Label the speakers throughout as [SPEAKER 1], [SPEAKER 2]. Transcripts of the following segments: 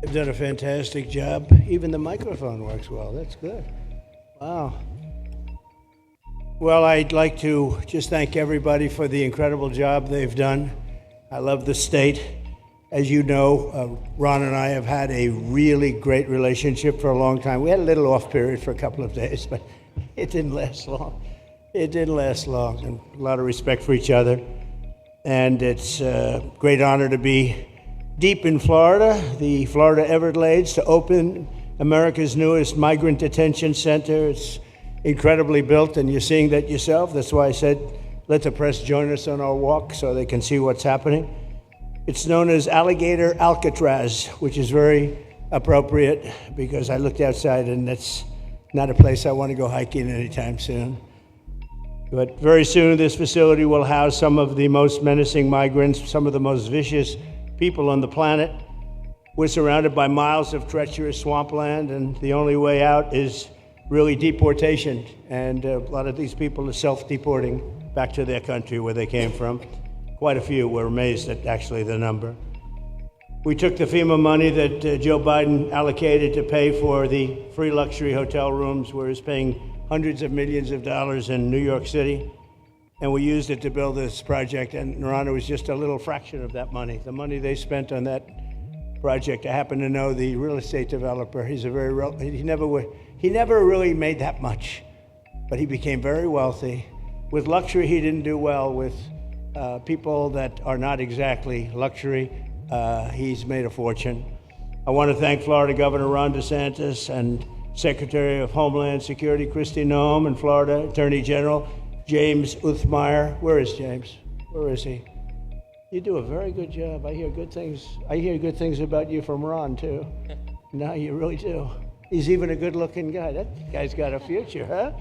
[SPEAKER 1] They've done a fantastic job. Even the microphone works well. That's good. Wow. Well, I'd like to just thank everybody for the incredible job they've done. I love the state. As you know, Ron and I have had a really great relationship for a long time. We had a little off period for a couple of days, but it didn't last long. It didn't last long, and a lot of respect for each other. And it's a great honor to be deep in Florida, the Florida Everglades, to open America's newest migrant detention center. It's incredibly built, and you're seeing that yourself. That's why I said, let the press join us on our walk so they can see what's happening. It's known as Alligator Alcatraz, which is very appropriate because I looked outside and that's not a place I want to go hiking anytime soon. But very soon this facility will house some of the most menacing migrants, some of the most vicious people on the planet. We're surrounded by miles of treacherous swampland, and the only way out is really deportation. And a lot of these people are self-deporting back to their country where they came from. Quite a few. We're amazed at actually the number. We took the FEMA money that Joe Biden allocated to pay for the free luxury hotel rooms, where he's paying hundreds of millions of dollars in New York City, and we used it to build this project. And Narana was just a little fraction of that money. The money they spent on that project, I happen to know the real estate developer. He's a he never really made that much, but he became very wealthy. With luxury, he didn't do well. With people that are not exactly luxury, he's made a fortune. I want to thank Florida Governor Ron DeSantis and Secretary of Homeland Security Kristi Noem, and Florida Attorney General James Uthmire. Where is James? Where is he? You do a very good job. I hear good things. I hear good things about you from Ron too. No, you really do. He's even a good-looking guy. That guy's got a future, huh?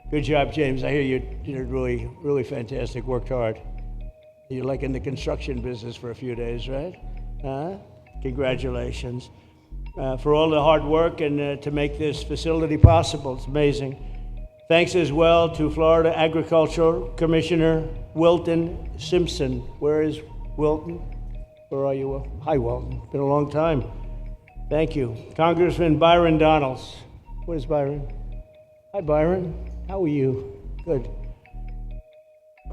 [SPEAKER 1] Good job, James. I hear you did really, really fantastic. Worked hard. You're like in the construction business for a few days, right? Huh? Congratulations. For all the hard work and to make this facility possible. It's amazing. Thanks as well to Florida Agricultural Commissioner Wilton Simpson. Where is Wilton? Where are you? Hi, Wilton. Been a long time. Thank you. Congressman Byron Donalds. Where's Byron? Hi, Byron. How are you? Good.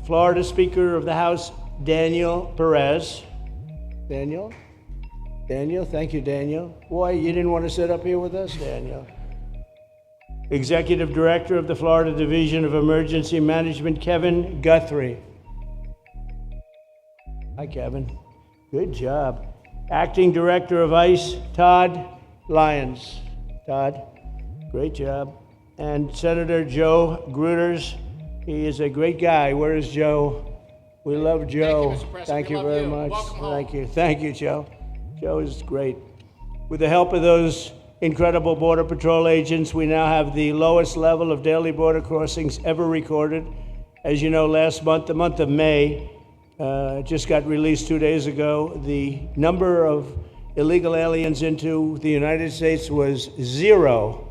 [SPEAKER 1] Florida Speaker of the House, Daniel Perez. Daniel? Daniel, thank you, Daniel. Why, you didn't want to sit up here with us, Daniel? Executive Director of the Florida Division of Emergency Management, Kevin Guthrie. Hi, Kevin. Good job. Acting Director of ICE, Todd Lyons. Todd, great job. And Senator Joe Gruters. He is a great guy. Where is Joe? We love Joe.
[SPEAKER 2] Thank you,
[SPEAKER 1] very much.
[SPEAKER 2] Welcome home.
[SPEAKER 1] Thank you. Thank you, Joe. Joe is great. With the help of those incredible Border Patrol agents, we now have the lowest level of daily border crossings ever recorded. As you know, last month, the month of May, just got released 2 days ago, the number of illegal aliens into the United States was zero.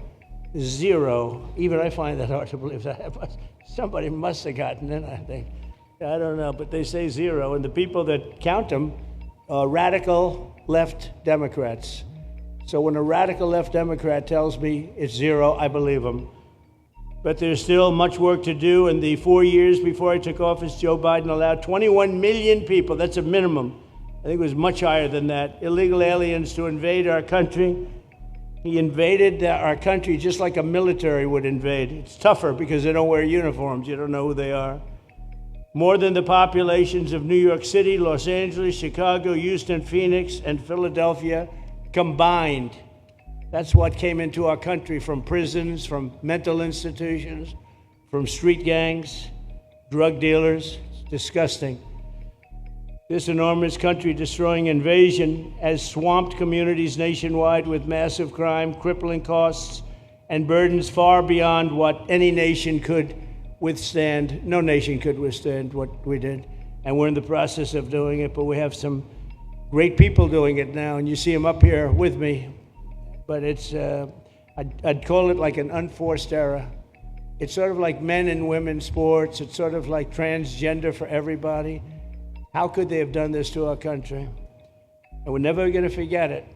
[SPEAKER 1] Zero. Even I find that hard to believe. That somebody must have gotten in, I think. I don't know, but they say zero, and the people that count them are radical left Democrats. So when a radical left Democrat tells me it's zero, I believe him. But there's still much work to do. In the 4 years before I took office, Joe Biden allowed 21 million people, that's a minimum, I think it was much higher than that, illegal aliens to invade our country. He invaded our country just like a military would invade. It's tougher because they don't wear uniforms. You don't know who they are. More than the populations of New York City, Los Angeles, Chicago, Houston, Phoenix, and Philadelphia combined. That's what came into our country from prisons, from mental institutions, from street gangs, drug dealers. It's disgusting. This enormous country-destroying invasion has swamped communities nationwide with massive crime, crippling costs, and burdens far beyond what any nation could withstand. No nation could withstand what we did, and we're in the process of doing it, but we have some great people doing it now, and you see them up here with me. But it's, I'd call it like an unforced era. It's sort of like men and women sports. It's sort of like transgender for everybody. How could they have done this to our country? And we're never going to forget it.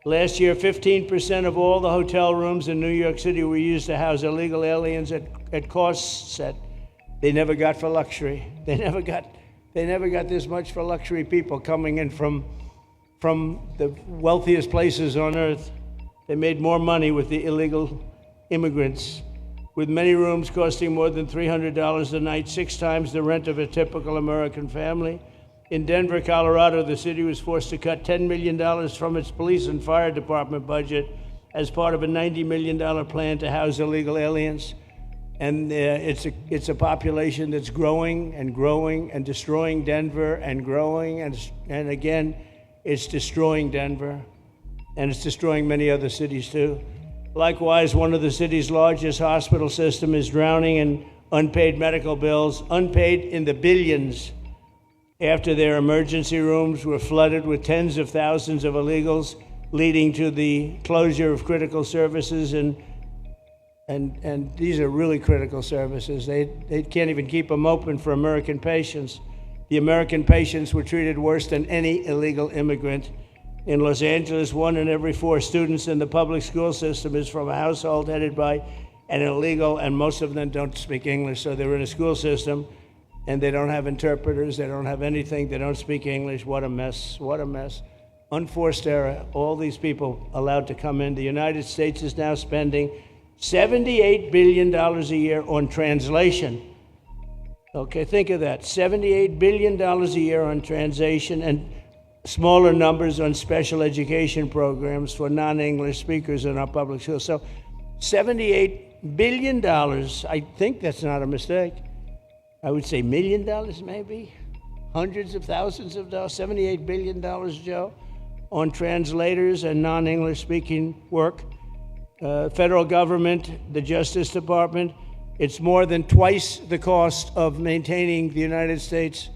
[SPEAKER 1] Last year, 15% of all the hotel rooms in New York City were used to house illegal aliens at costs that they never got for luxury. They never got this much for luxury people coming in from the wealthiest places on earth. They made more money with the illegal immigrants, with many rooms costing more than $300 a night, 6 times the rent of a typical American family. In Denver, Colorado, the city was forced to cut $10 million from its police and fire department budget as part of a $90 million plan to house illegal aliens. And it's a population that's growing and growing and destroying Denver and growing. And again, it's destroying Denver. And it's destroying many other cities too. Likewise, one of the city's largest hospital system is drowning in unpaid medical bills, unpaid in the billions, after their emergency rooms were flooded with tens of thousands of illegals, leading to the closure of critical services. And these are really critical services. They can't even keep them open for American patients. The American patients were treated worse than any illegal immigrant. In Los Angeles, 1 in every 4 students in the public school system is from a household headed by an illegal, and most of them don't speak English, so they're in a school system, and they don't have interpreters, they don't have anything, they don't speak English. What a mess, what a mess. Unforced error, all these people allowed to come in. The United States is now spending $78 billion a year on translation. Okay, think of that, $78 billion a year on translation, and smaller numbers on special education programs for non-English speakers in our public schools. So $78 billion, I think that's not a mistake. I would say $1 million maybe, hundreds of thousands of dollars, $78 billion, Joe, on translators and non-English speaking work. Federal government, the Justice Department, it's more than twice the cost of maintaining the United States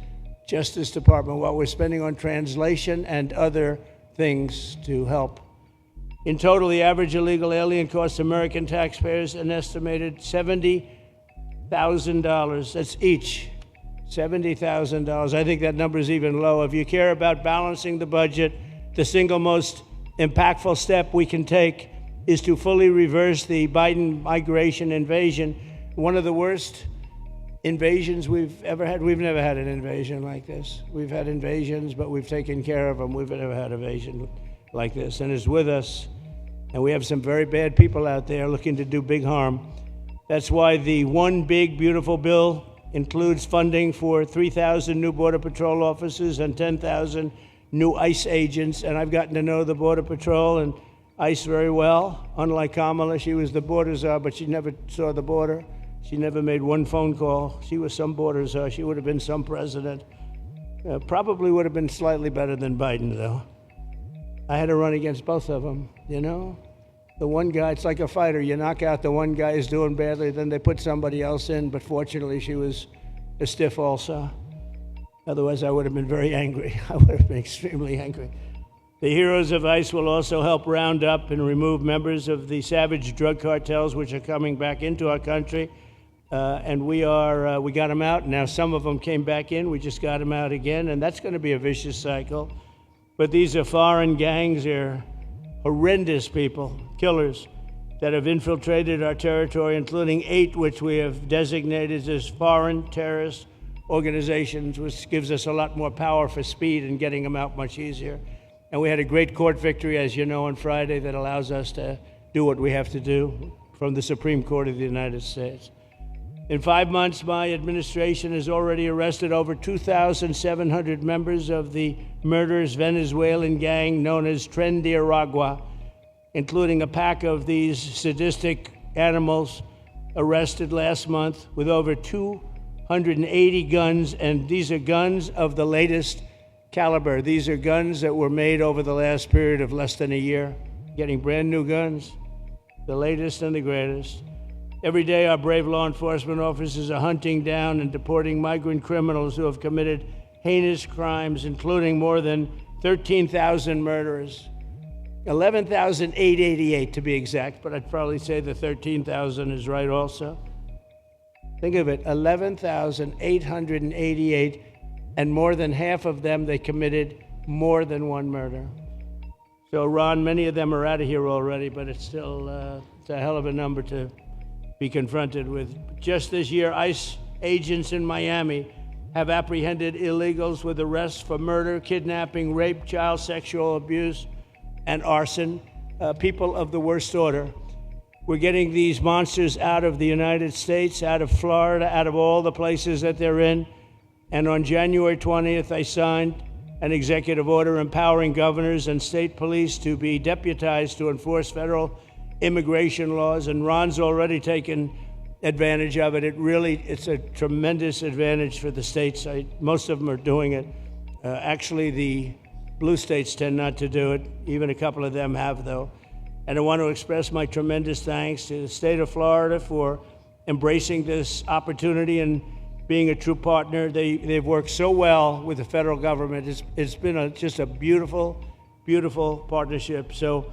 [SPEAKER 1] Justice Department, what we're spending on translation and other things to help. In total, the average illegal alien costs American taxpayers an estimated $70,000. That's each, $70,000. I think that number is even low. If you care about balancing the budget, the single most impactful step we can take is to fully reverse the Biden migration invasion. One of the worst invasions we've ever had. We've never had an invasion like this. We've had invasions, but we've taken care of them. We've never had an invasion like this, and it's with us. And we have some very bad people out there looking to do big harm. That's why the One Big Beautiful Bill includes funding for 3,000 new Border Patrol officers and 10,000 new ICE agents. And I've gotten to know the Border Patrol and ICE very well. Unlike Kamala, she was the border czar, but she never saw the border. She never made one phone call. She was some border czar. She would have been some president. Probably would have been slightly better than Biden, though. I had to run against both of them, you know? The one guy, it's like a fighter. You knock out the one guy who's doing badly, then they put somebody else in, but fortunately she was a stiff also. Otherwise, I would have been very angry. I would have been extremely angry. The heroes of ICE will also help round up and remove members of the savage drug cartels which are coming back into our country. And we got them out. Now some of them came back in. We just got them out again, and that's going to be a vicious cycle. But these are foreign gangs. They're horrendous people, killers, that have infiltrated our territory, including 8 which we have designated as foreign terrorist organizations, which gives us a lot more power for speed and getting them out much easier. And we had a great court victory, as you know, on Friday that allows us to do what we have to do from the Supreme Court of the United States. In 5 months, my administration has already arrested over 2,700 members of the murderous Venezuelan gang known as Tren de Aragua, including a pack of these sadistic animals arrested last month with over 280 guns, and these are guns of the latest caliber. These are guns that were made over the last period of less than a year, getting brand new guns, the latest and the greatest. Every day, our brave law enforcement officers are hunting down and deporting migrant criminals who have committed heinous crimes, including more than 13,000 murderers. 11,888 to be exact, but I'd probably say the 13,000 is right also. Think of it, 11,888, and more than half of them, they committed more than one murder. So, Ron, many of them are out of here already, but it's still it's a hell of a number to be confronted with. Just this year, ICE agents in Miami have apprehended illegals with arrests for murder, kidnapping, rape, child sexual abuse, and arson, people of the worst order. We're getting these monsters out of the United States, out of Florida, out of all the places that they're in. And on January 20th, I signed an executive order empowering governors and state police to be deputized to enforce federal immigration laws. And Ron's already taken advantage of it. It's a tremendous advantage for the states. Most of them are doing it. Actually, the blue states tend not to do it. Even a couple of them have, though. And I want to express my tremendous thanks to the state of Florida for embracing this opportunity and being a true partner. They've worked so well with the federal government. It's been just a beautiful, beautiful partnership. So,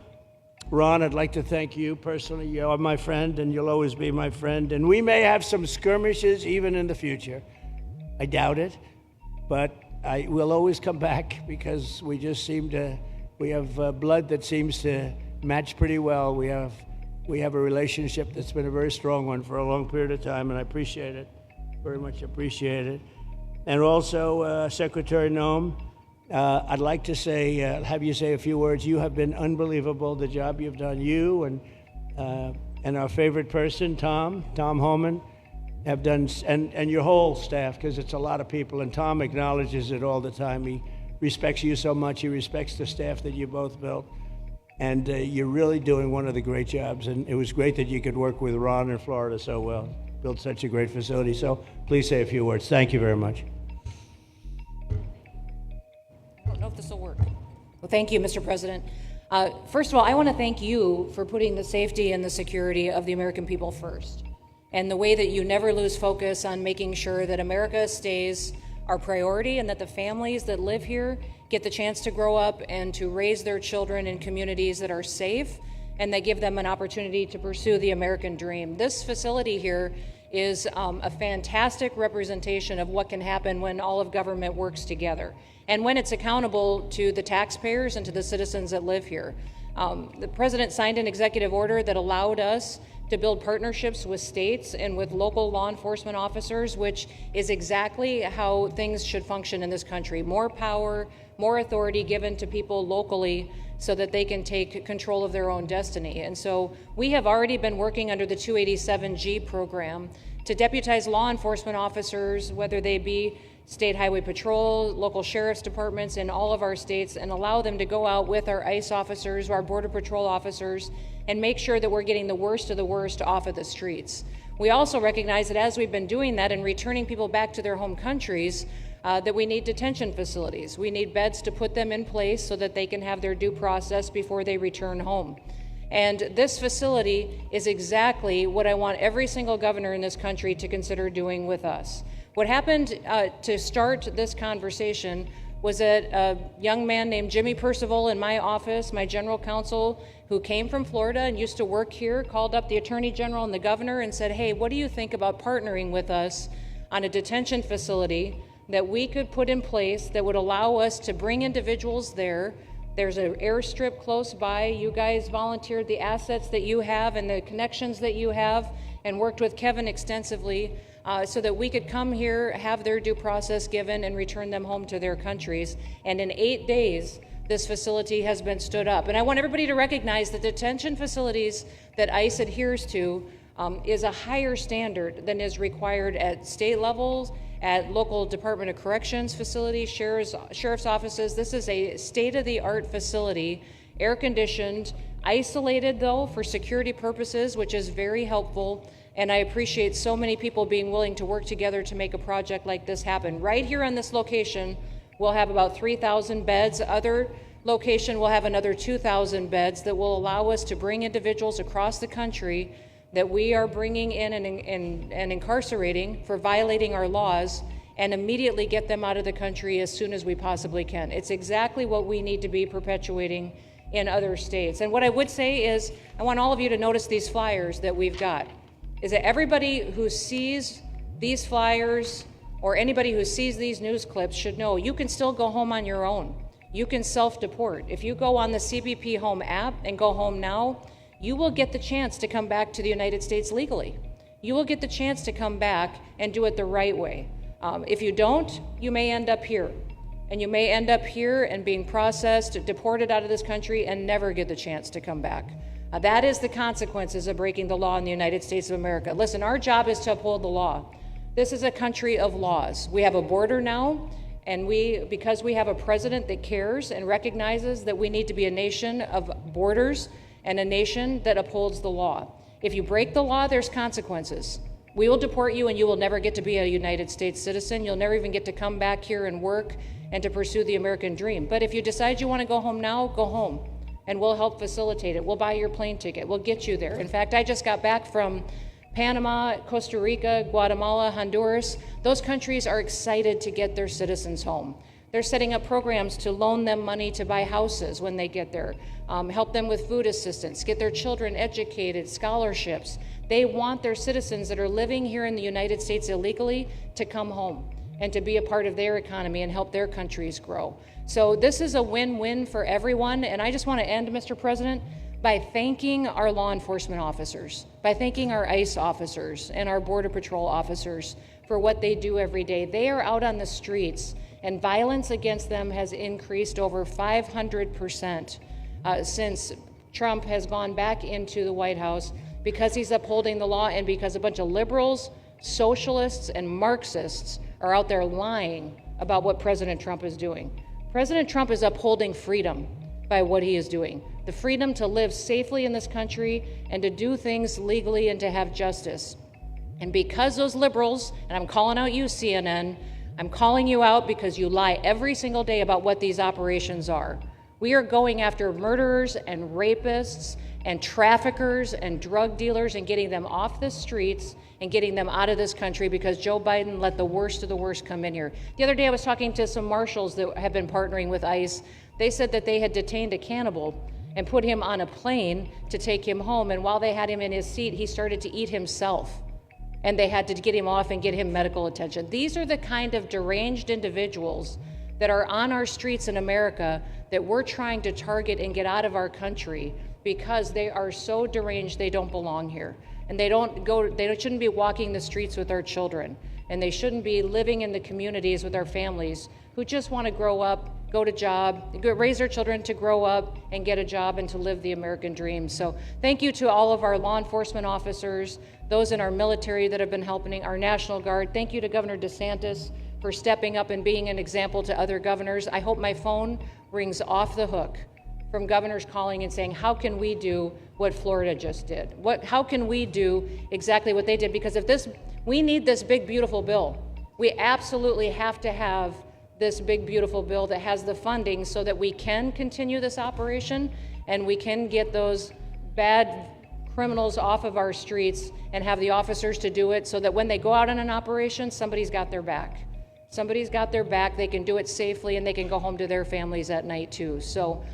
[SPEAKER 1] Ron, I'd like to thank you personally. You are my friend, and you'll always be my friend. And we may have some skirmishes even in the future. I doubt it, but we'll always come back because we just we have blood that seems to match pretty well. We have a relationship that's been a very strong one for a long period of time, and I appreciate it. Very much appreciate it. And also, Secretary Noem, I'd like to have you say a few words. You have been unbelievable, the job you've done. You and our favorite person, Tom Homan, have done, and your whole staff, because it's a lot of people, and Tom acknowledges it all the time. He respects you so much. He respects the staff that you both built. And you're really doing one of the great jobs. And it was great that you could work with Ron in Florida so well. Built such a great facility. So please say a few words. Thank you very much.
[SPEAKER 2] I don't know if this will work. Well, thank you, Mr. President. First of all, I want to thank you for putting the safety and the security of the American people first, and the way that you never lose focus on making sure that America stays our priority and that the families that live here get the chance to grow up and to raise their children in communities that are safe and that give them an opportunity to pursue the American dream. This facility here is a fantastic representation of what can happen when all of government works together and when it's accountable to the taxpayers and to the citizens that live here. The president signed an executive order that allowed us to build partnerships with states and with local law enforcement officers, which is exactly how things should function in this country. More power, more authority given to people locally so that they can take control of their own destiny. And so we have already been working under the 287G program to deputize law enforcement officers, whether they be state highway patrol, local sheriff's departments in all of our states, and allow them to go out with our ICE officers, our border patrol officers, and make sure that we're getting the worst of the worst off of the streets. We also recognize that as we've been doing that and returning people back to their home countries, that we need detention facilities. We need beds to put them in place so that they can have their due process before they return home. And this facility is exactly what I want every single governor in this country to consider doing with us. What happened to start this conversation was that a young man named Jimmy Percival in my office, my general counsel, who came from Florida and used to work here, called up the Attorney General and the governor and said, hey, what do you think about partnering with us on a detention facility that we could put in place that would allow us to bring individuals there? There's an airstrip close by. You guys volunteered the assets that you have and the connections that you have and worked with Kevin extensively so that we could come here, have their due process given, and return them home to their countries. And in 8 days, this facility has been stood up. And I want everybody to recognize that detention facilities that ICE adheres to is a higher standard than is required at state levels, at local Department of Corrections facilities, sheriff's offices. This is a state-of-the-art facility, air-conditioned, isolated though for security purposes, which is very helpful. And I appreciate so many people being willing to work together to make a project like this happen. Right here on this location, we'll have about 3,000 beds. Other location will have another 2,000 beds that will allow us to bring individuals across the country that we are bringing in and incarcerating for violating our laws and immediately get them out of the country as soon as we possibly can. It's exactly what we need to be perpetuating in other states. And what I would say is, I want all of you to notice these flyers that we've got, is that everybody who sees these flyers or anybody who sees these news clips should know you can still go home on your own. You can self-deport. If you go on the CBP Home app and go home now, you will get the chance to come back to the United States legally. You will get the chance to come back and do it the right way. If you don't, you may end up here. And you may end up here and being processed, deported out of this country, and never get the chance to come back. That is the consequences of breaking the law in the United States of America. Listen, our job is to uphold the law. This is a country of laws. We have a border now, and because we have a president that cares and recognizes that we need to be a nation of borders and a nation that upholds the law. If you break the law, there's consequences. We will deport you, and you will never get to be a United States citizen. You'll never even get to come back here and work and to pursue the American dream. But if you decide you want to go home now, go home, and we'll help facilitate it. We'll buy your plane ticket. We'll get you there. In fact, I just got back from Panama, Costa Rica, Guatemala, Honduras. Those countries are excited to get their citizens home. They're setting up programs to loan them money to buy houses when they get there, help them with food assistance, get their children educated, scholarships. They want their citizens that are living here in the United States illegally to come home and to be a part of their economy and help their countries grow. So this is a win-win for everyone, and I just want to end, Mr. President, by thanking our law enforcement officers, by thanking our ICE officers and our Border Patrol officers for what they do every day. They are out on the streets, and violence against them has increased over 500% since Trump has gone back into the White House, because he's upholding the law and because a bunch of liberals, socialists, and Marxists are out there lying about what President Trump is doing. President Trump is upholding freedom by what he is doing. The freedom to live safely in this country and to do things legally and to have justice. And because those liberals, and I'm calling out you, CNN, I'm calling you out because you lie every single day about what these operations are. We are going after murderers and rapists and traffickers and drug dealers and getting them off the streets and getting them out of this country because Joe Biden let the worst of the worst come in here. The other day I was talking to some marshals that have been partnering with ICE. They said that they had detained a cannibal and put him on a plane to take him home, and while they had him in his seat, he started to eat himself, and they had to get him off and get him medical attention. These are the kind of deranged individuals that are on our streets in America that we're trying to target and get out of our country because they are so deranged they don't belong here. And they shouldn't be walking the streets with our children. And they shouldn't be living in the communities with our families who just want to grow up, go to job, raise their children to grow up and get a job and to live the American dream. So thank you to all of our law enforcement officers, those in our military that have been helping, our National Guard. Thank you to Governor DeSantis for stepping up and being an example to other governors. I hope my phone rings off the hook from governors calling and saying, how can we do what Florida just did? How can we do exactly what they did? Because we need this big, beautiful bill. We absolutely have to have this big, beautiful bill that has the funding so that we can continue this operation and we can get those bad criminals off of our streets and have the officers to do it so that when they go out on an operation, somebody's got their back. Somebody's got their back, they can do it safely, and they can go home to their families at night too. So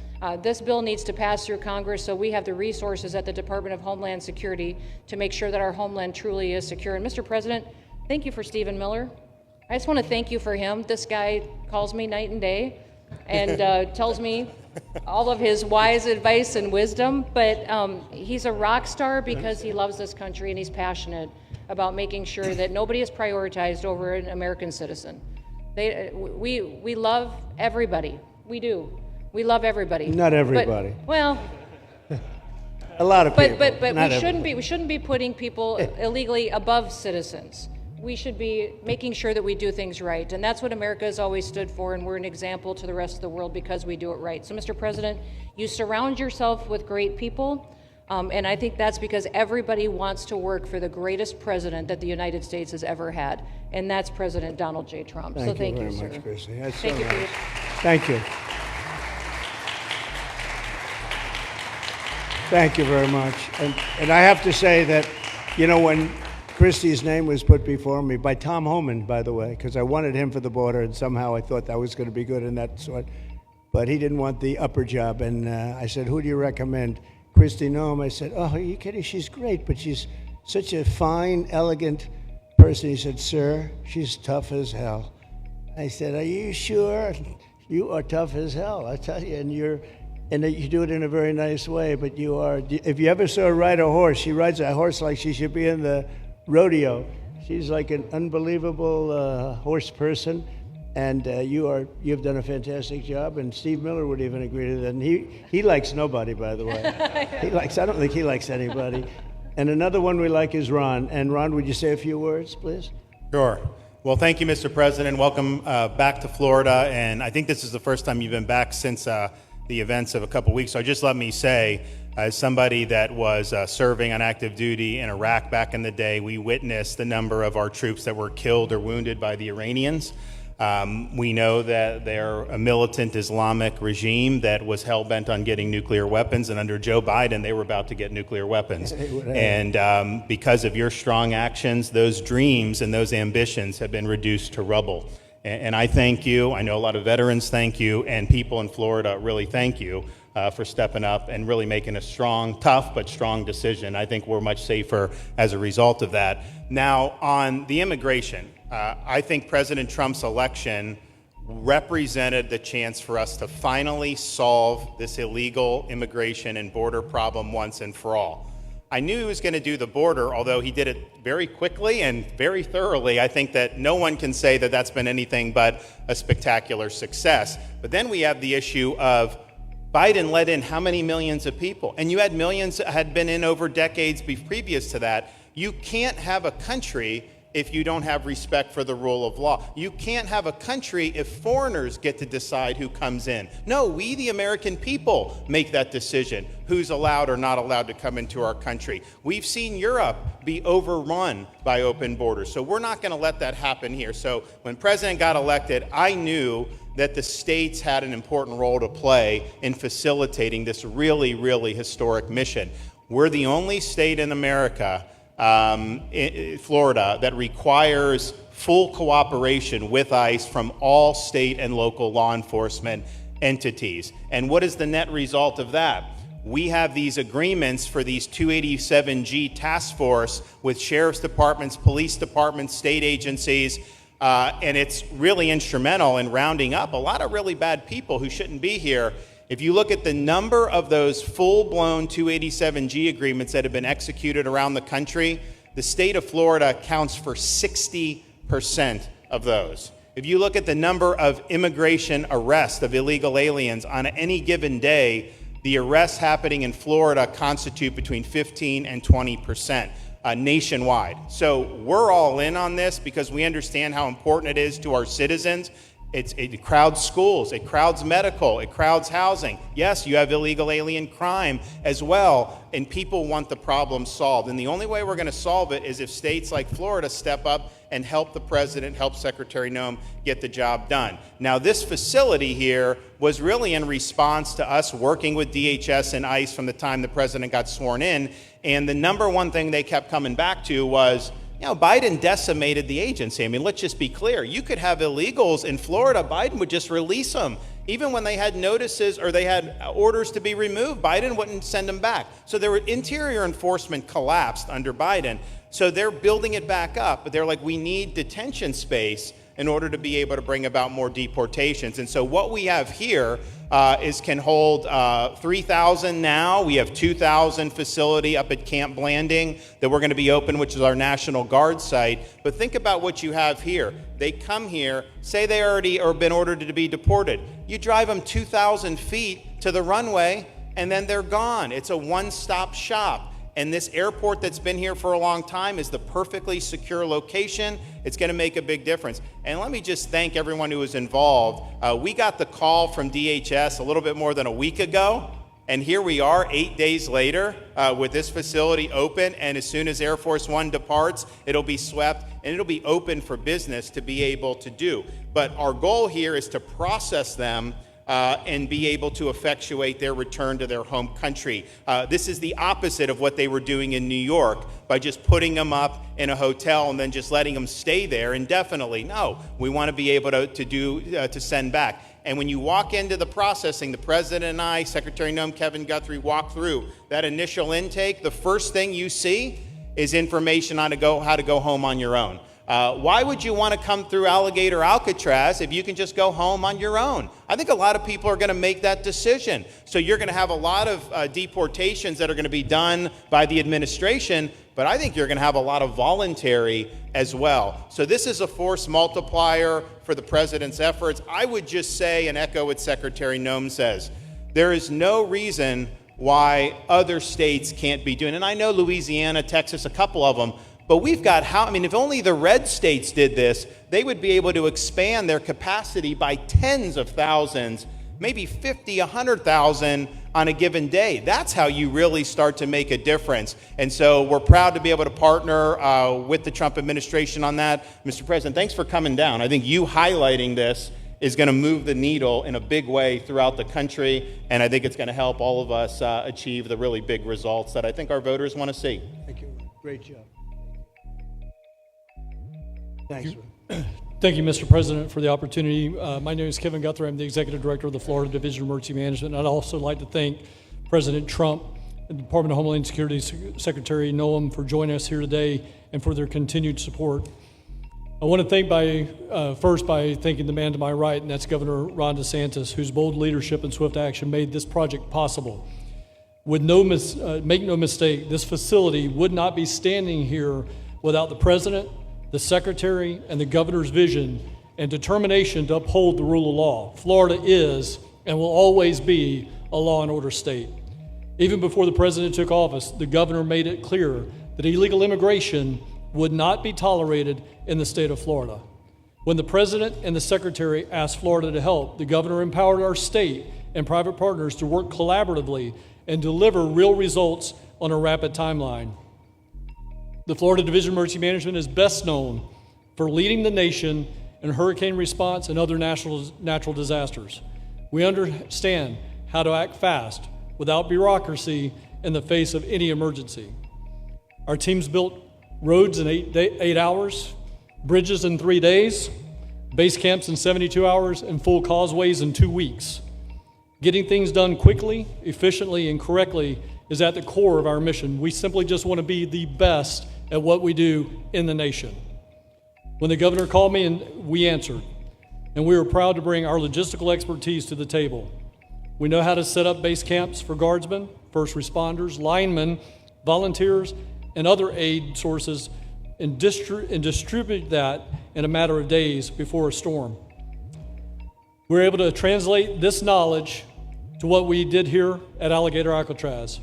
[SPEAKER 2] this bill needs to pass through Congress so we have the resources at the Department of Homeland Security to make sure that our homeland truly is secure. And Mr. President, thank you for Stephen Miller. I just want to thank you for him. This guy calls me night and day and tells me all of his wise advice and wisdom, but he's a rock star because he loves this country and he's passionate about making sure that nobody is prioritized over an American citizen. We love everybody. We do. We love everybody.
[SPEAKER 1] Not everybody.
[SPEAKER 2] But, well,
[SPEAKER 1] a lot of people.
[SPEAKER 2] But we shouldn't be putting people illegally above citizens. We should be making sure that we do things right, and that's what America has always stood for, and we're an example to the rest of the world because we do it right. So, Mr. President, you surround yourself with great people, and I think that's because everybody wants to work for the greatest president that the United States has ever had, and that's President Donald J. Trump.
[SPEAKER 1] Thank
[SPEAKER 2] you
[SPEAKER 1] very
[SPEAKER 2] sir.
[SPEAKER 1] much, Christy. That's
[SPEAKER 2] Thank
[SPEAKER 1] so
[SPEAKER 2] you for
[SPEAKER 1] nice. Thank you. Thank you very much. And I have to say that, when Christie's name was put before me by Tom Homan, by the way, because I wanted him for the border, and somehow I thought that was going to be good in that sort. But he didn't want the upper job, and I said, who do you recommend? Christy Noem. I said, oh, are you kidding? She's great, but she's such a fine, elegant person. He said, sir, she's tough as hell. I said, are you sure? You are tough as hell, I tell you, and you do it in a very nice way. But you are. If you ever saw her ride a horse, she rides a horse like she should be in the rodeo. She's like an unbelievable horse person, and you've done a fantastic job. And Steve Miller would even agree to that. And he likes nobody, by the way. I don't think he likes anybody. And another one we like is Ron. And Ron, would you say a few words, please?
[SPEAKER 3] Sure. Well, thank you, Mr. President. Welcome back to Florida. And I think this is the first time you've been back since the events of a couple weeks. So just let me say, as somebody that was serving on active duty in Iraq back in the day, we witnessed the number of our troops that were killed or wounded by the Iranians. We know that they're a militant Islamic regime that was hell-bent on getting nuclear weapons, and under Joe Biden, they were about to get nuclear weapons. And because of your strong actions, those dreams and those ambitions have been reduced to rubble. And I thank you. I know a lot of veterans thank you, and people in Florida really thank you for stepping up and really making a strong, tough, but strong decision. I think we're much safer as a result of that. Now, on the immigration, I think President Trump's election represented the chance for us to finally solve this illegal immigration and border problem once and for all. I knew he was going to do the border, although he did it very quickly and very thoroughly. I think that no one can say that that's been anything but a spectacular success. But then we have the issue of Biden let in how many millions of people? And you had millions that had been in over decades previous to that. You can't have a country if you don't have respect for the rule of law. You can't have a country if foreigners get to decide who comes in. No, we, the American people, make that decision, who's allowed or not allowed to come into our country. We've seen Europe be overrun by open borders, so we're not going to let that happen here. So when President got elected, I knew that the states had an important role to play in facilitating this really, really historic mission. We're the only state in America, Florida, that requires full cooperation with ICE from all state and local law enforcement entities. And what is the net result of that? We have these agreements for these 287G task force with sheriff's departments, police departments, state agencies, and it's really instrumental in rounding up a lot of really bad people who shouldn't be here. If you look at the number of those full-blown 287G agreements that have been executed around the country, the state of Florida counts for 60% of those. If you look at the number of immigration arrests of illegal aliens on any given day, the arrests happening in Florida constitute between 15 and 20%. Nationwide. So we're all in on this because we understand how important it is to our citizens. It crowds schools, it crowds medical, it crowds housing. Yes, you have illegal alien crime as well, and people want the problem solved. And the only way we're going to solve it is if states like Florida step up and help the president, help Secretary Noem get the job done. Now, this facility here was really in response to us working with DHS and ICE from the time the president got sworn in. And the number one thing they kept coming back to was, Biden decimated the agency. I mean, let's just be clear. You could have illegals in Florida. Biden would just release them. Even when they had notices or they had orders to be removed, Biden wouldn't send them back. So their interior enforcement collapsed under Biden. So they're building it back up. But they're like, we need detention space in order to be able to bring about more deportations. And so what we have here can hold 3,000 now. We have 2,000 facility up at Camp Blanding that we're going to be open, which is our National Guard site. But think about what you have here. They come here, say they already or been ordered to be deported. You drive them 2,000 feet to the runway, and then they're gone. It's a one-stop shop. And this airport that's been here for a long time is the perfectly secure location. It's going to make a big difference. And let me just thank everyone who was involved. We got the call from DHS a little bit more than a week ago. And here we are 8 days later with this facility open. And as soon as Air Force One departs, it'll be swept and it'll be open for business to be able to do. But our goal here is to process them and be able to effectuate their return to their home country. This is the opposite of what they were doing in New York by just putting them up in a hotel and then just letting them stay there indefinitely. No, we want to be able to send back. And when you walk into the processing, the President and I, Secretary Noem, Kevin Guthrie, walk through that initial intake, the first thing you see is information on how to go home on your own. Why would you want to come through Alligator Alcatraz if you can just go home on your own? I think a lot of people are going to make that decision. So you're going to have a lot of deportations that are going to be done by the administration, but I think you're going to have a lot of voluntary as well. So this is a force multiplier for the president's efforts. I would just say and echo what Secretary Noem says. There is no reason why other states can't be doing it. And I know Louisiana, Texas, a couple of them, but we've got if only the red states did this, they would be able to expand their capacity by tens of thousands, maybe 50, 100,000 on a given day. That's how you really start to make a difference. And so we're proud to be able to partner with the Trump administration on that. Mr. President, thanks for coming down. I think you highlighting this is going to move the needle in a big way throughout the country, and I think it's going to help all of us achieve the really big results that I think our voters want to see.
[SPEAKER 1] Thank you. Great job. Thanks.
[SPEAKER 4] Thank you, Mr. President, for the opportunity. My name is Kevin Guthrie. I'm the Executive Director of the Florida Division of Emergency Management. I'd also like to thank President Trump and the Department of Homeland Security Secretary Noem for joining us here today and for their continued support. I want to thank first by thanking the man to my right, and that's Governor Ron DeSantis, whose bold leadership and swift action made this project possible. Make no mistake, this facility would not be standing here without the President, the Secretary, and the Governor's vision and determination to uphold the rule of law. Florida is and will always be a law and order state. Even before the President took office, the Governor made it clear that illegal immigration would not be tolerated in the state of Florida. When the President and the Secretary asked Florida to help, the Governor empowered our state and private partners to work collaboratively and deliver real results on a rapid timeline. The Florida Division of Emergency Management is best known for leading the nation in hurricane response and other natural disasters. We understand how to act fast without bureaucracy in the face of any emergency. Our teams built roads in 8 hours, bridges in 3 days, base camps in 72 hours, and full causeways in 2 weeks. Getting things done quickly, efficiently, and correctly is at the core of our mission. We simply just want to be the best at what we do in the nation. When the Governor called me, and we answered, and we were proud to bring our logistical expertise to the table. We know how to set up base camps for guardsmen, first responders, linemen, volunteers, and other aid sources, and distribute that in a matter of days before a storm. We're able to translate this knowledge to what we did here at Alligator Alcatraz.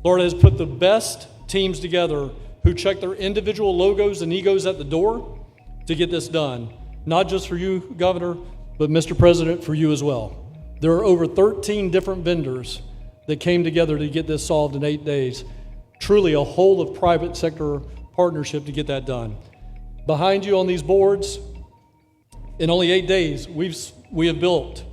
[SPEAKER 4] Florida has put the best teams together who check their individual logos and egos at the door to get this done. Not just for you, Governor, but Mr. President, for you as well. There are over 13 different vendors that came together to get this solved in 8 days. Truly a whole of private sector partnership to get that done. Behind you on these boards, in only 8 days, we have built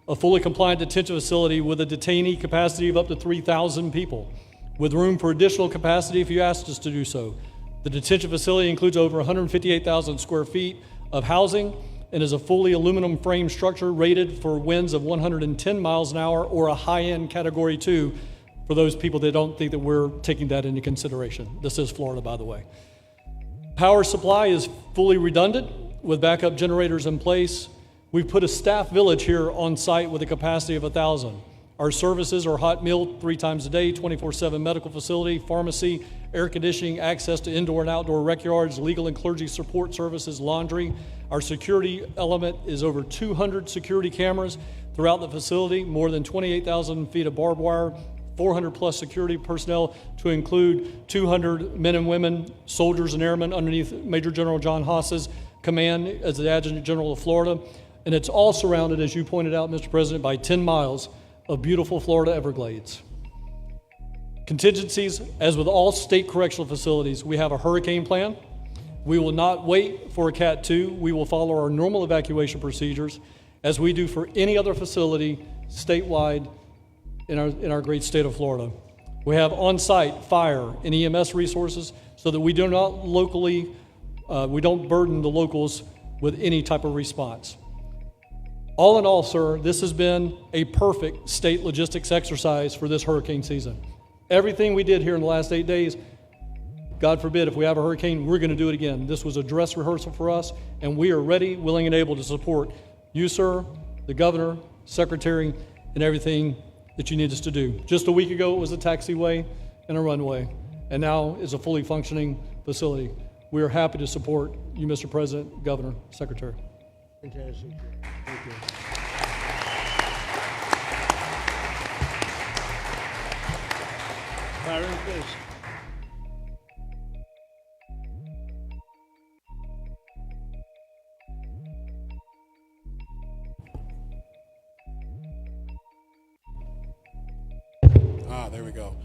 [SPEAKER 4] a fully compliant detention facility with a detainee capacity of up to 3,000 people, with room for additional capacity if you asked us to do so. The detention facility includes over 158,000 square feet of housing and is a fully aluminum frame structure rated for winds of 110 miles an hour or a high-end Category 2 for those people that don't think that we're taking that into consideration. This is Florida, by the way. Power supply is fully redundant with backup generators in place. We've put a staff village here on site with a capacity of 1,000. Our services are hot meal 3 times a day, 24/7 medical facility, pharmacy, air conditioning, access to indoor and outdoor rec yards, legal and clergy support services, laundry. Our security element is over 200 security cameras throughout the facility, more than 28,000 feet of barbed wire, 400 plus security personnel to include 200 men and women, soldiers and airmen underneath Major General John Haas's command as the Adjutant General of Florida. And it's all surrounded, as you pointed out, Mr. President, by 10 miles of beautiful Florida Everglades. Contingencies, as with all state correctional facilities, we have a hurricane plan. We will not wait for a Cat 2. We will follow our normal evacuation procedures as we do for any other facility statewide in our great state of Florida. We have on-site fire and EMS resources so that we don't burden the locals with any type of response. All in all, sir, this has been a perfect state logistics exercise for this hurricane season. Everything we did here in the last 8 days God forbid, if we have a hurricane, we're going to do it again. This was a dress rehearsal for us, and we are ready, willing, and able to support you, sir, the governor, secretary, and everything that you need us to do. Just a week ago, it was a taxiway and a runway, and now it's a fully functioning facility. We are happy to support you, Mr. President, Governor, Secretary.
[SPEAKER 1] Fantastic. Thank you. Byron, please.
[SPEAKER 5] There we go.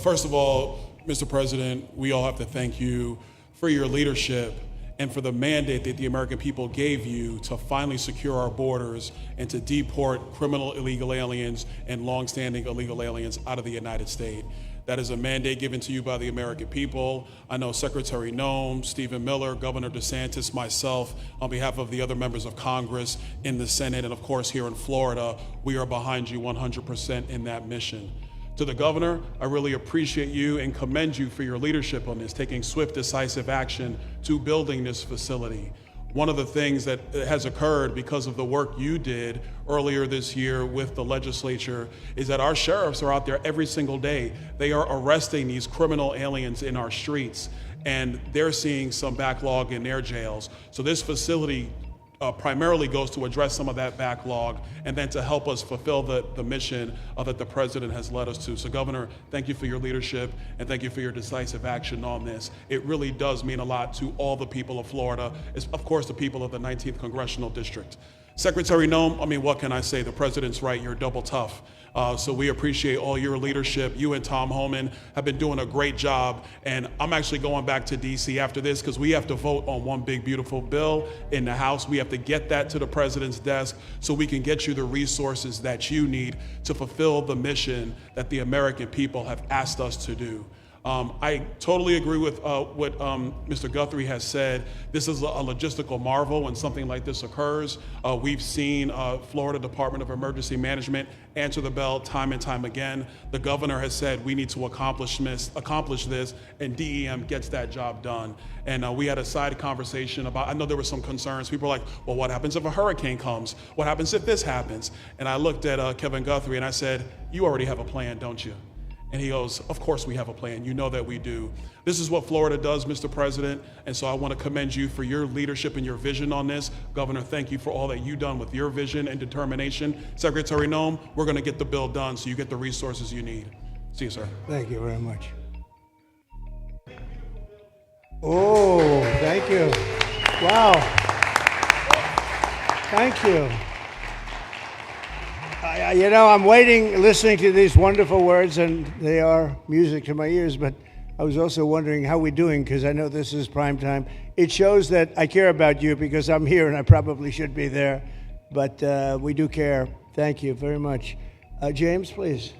[SPEAKER 5] First of all, Mr. President, we all have to thank you for your leadership and for the mandate that the American people gave you to finally secure our borders and to deport criminal illegal aliens and longstanding illegal aliens out of the United States. That is a mandate given to you by the American people. I know Secretary Noem, Stephen Miller, Governor DeSantis, myself, on behalf of the other members of Congress in the Senate, and of course here in Florida, we are behind you 100% in that mission. To the governor, I really appreciate you and commend you for your leadership on this, taking swift, decisive action to building this facility. One of the things that has occurred because of the work you did earlier this year with the legislature is that our sheriffs are out there every single day. They are arresting these criminal aliens in our streets, and they're seeing some backlog in their jails. So this facility primarily goes to address some of that backlog and then to help us fulfill the mission that the president has led us to. So Governor, thank you for your leadership and thank you for your decisive action on this. It really does mean a lot to all the people of Florida, of course the people of the 19th Congressional District. Secretary Noem, I mean, what can I say? The president's right, you're double tough. So we appreciate all your leadership. You and Tom Homeland have been doing a great job. And I'm actually going back to DC after this because we have to vote on one big, beautiful bill in the House. We have to get that to the president's desk so we can get you the resources that you need to fulfill the mission that the American people have asked us to do. I totally agree with what Mr. Guthrie has said. This is a logistical marvel when something like this occurs. We've seen Florida Department of Emergency Management answer the bell time and time again. The governor has said we need to accomplish this, and DEM gets that job done. And we had a side conversation about, I know there were some concerns. People were like, well, what happens if a hurricane comes? What happens if this happens? And I looked at Kevin Guthrie and I said, you already have a plan, don't you? And he goes, of course we have a plan. You know that we do. This is what Florida does, Mr. President. And so I want to commend you for your leadership and your vision on this. Governor, thank you for all that you've done with your vision and determination. Secretary Noem, we're going to get the bill done so you get the resources you need. See you, sir.
[SPEAKER 1] Thank you very much. Oh, thank you. Wow. Thank you. You know, I'm waiting, listening to these wonderful words, and they are music to my ears, but I was also wondering how we're doing, because I know this is prime time. It shows that I care about you, because I'm here, and I probably should be there, but we do care. Thank you very much. James, please.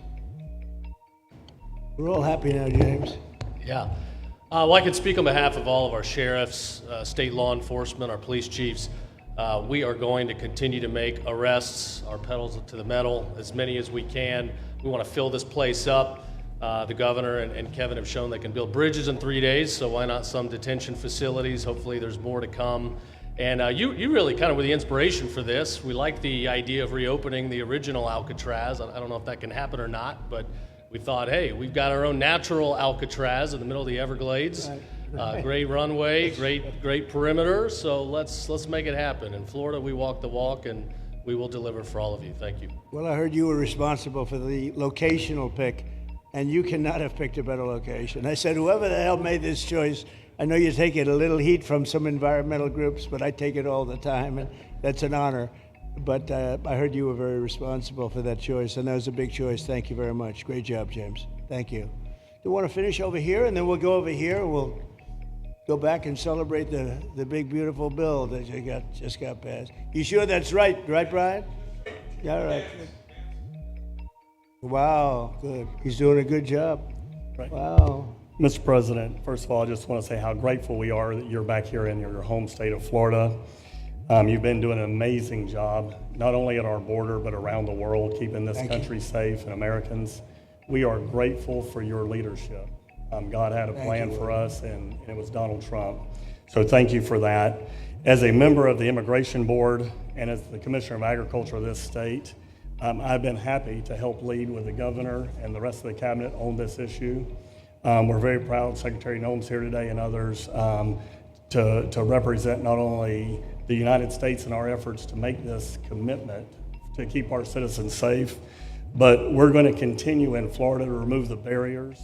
[SPEAKER 1] We're all happy now, James.
[SPEAKER 6] Yeah. Well, I can speak on behalf of all of our sheriffs, state law enforcement, our police chiefs. We are going to continue to make arrests, our pedals to the metal, as many as we can. We want to fill this place up. The governor and Kevin have shown they can build bridges in 3 days, so why not some detention facilities? Hopefully there's more to come. And you really kind of were the inspiration for this. We like the idea of reopening the original Alcatraz. I don't know if that can happen or not, but we thought, hey, we've got our own natural Alcatraz in the middle of the Everglades. Right. Great runway, great perimeter, so let's make it happen. In Florida, we walk the walk, and we will deliver for all of you. Thank you.
[SPEAKER 1] Well, I heard you were responsible for the locational pick, and you cannot have picked a better location. I said, whoever the hell made this choice, I know you take it a little heat from some environmental groups, but I take it all the time, and that's an honor. But I heard you were very responsible for that choice, and that was a big choice. Thank you very much. Great job, James. Thank you. Do you want to finish over here, and then we'll go over here? We'll go back and celebrate the big, beautiful bill that you just got passed. You sure that's right, Brian? Yeah, all right. Wow, good. He's doing a good job.
[SPEAKER 7] Right.
[SPEAKER 1] Wow.
[SPEAKER 7] Mr. President, first of all, I just want to say how grateful we are that you're back here in your home state of Florida. You've been doing an amazing job, not only at our border, but around the world, keeping this country safe and Americans. We are grateful for your leadership. God had a plan for us, and it was Donald Trump. So thank you for that. As a member of the Immigration Board and as the Commissioner of Agriculture of this state, I've been happy to help lead with the governor and the rest of the cabinet on this issue. We're very proud Secretary Noem's here today and others to represent not only the United States in our efforts to make this commitment to keep our citizens safe, but we're going to continue in Florida to remove the barriers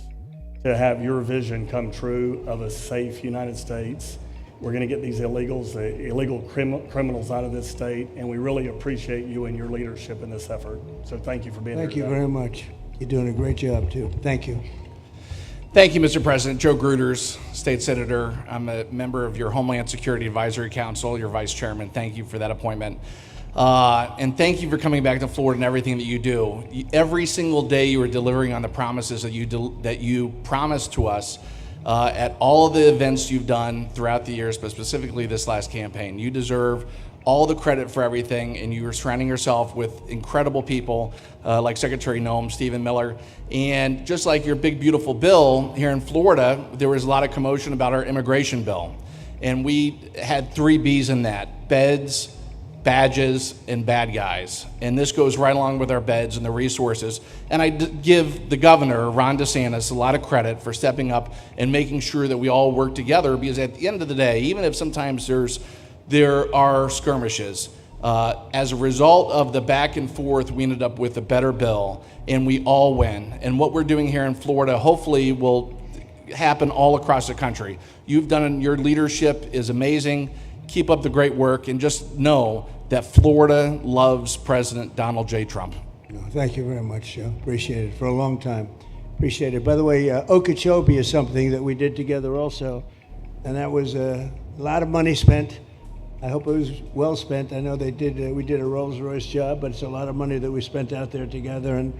[SPEAKER 7] to have your vision come true of a safe United States. We're going to get these illegal criminals out of this state, and we really appreciate you and your leadership in this effort. So thank you for being here.
[SPEAKER 1] Thank you very much. You're doing a great job, too. Thank you.
[SPEAKER 8] Thank you, Mr. President. Joe Gruters, State Senator. I'm a member of your Homeland Security Advisory Council, your Vice Chairman. Thank you for that appointment. And thank you for coming back to Florida and everything that you do. Every single day you are delivering on the promises that you promised to us at all of the events you've done throughout the years, but specifically this last campaign. You deserve all the credit for everything, and you are surrounding yourself with incredible people like Secretary Noem, Stephen Miller, and just like your big, beautiful bill here in Florida, there was a lot of commotion about our immigration bill. And we had 3 B's in that: beds, badges, and bad guys. And this goes right along with our beds and the resources. And I give the governor, Ron DeSantis, a lot of credit for stepping up and making sure that we all work together, because at the end of the day, even if sometimes there are skirmishes, as a result of the back and forth, we ended up with a better bill, and we all win. And what we're doing here in Florida hopefully will happen all across the country. You've done, your leadership is amazing. Keep up the great work, and just know that Florida loves President Donald J. Trump.
[SPEAKER 1] No, thank you very much, Joe. Appreciate it for a long time. Appreciate it. By the way, Okeechobee is something that we did together also, and that was a lot of money spent. I hope it was well spent. I know we did a Rolls-Royce job, but it's a lot of money that we spent out there together. And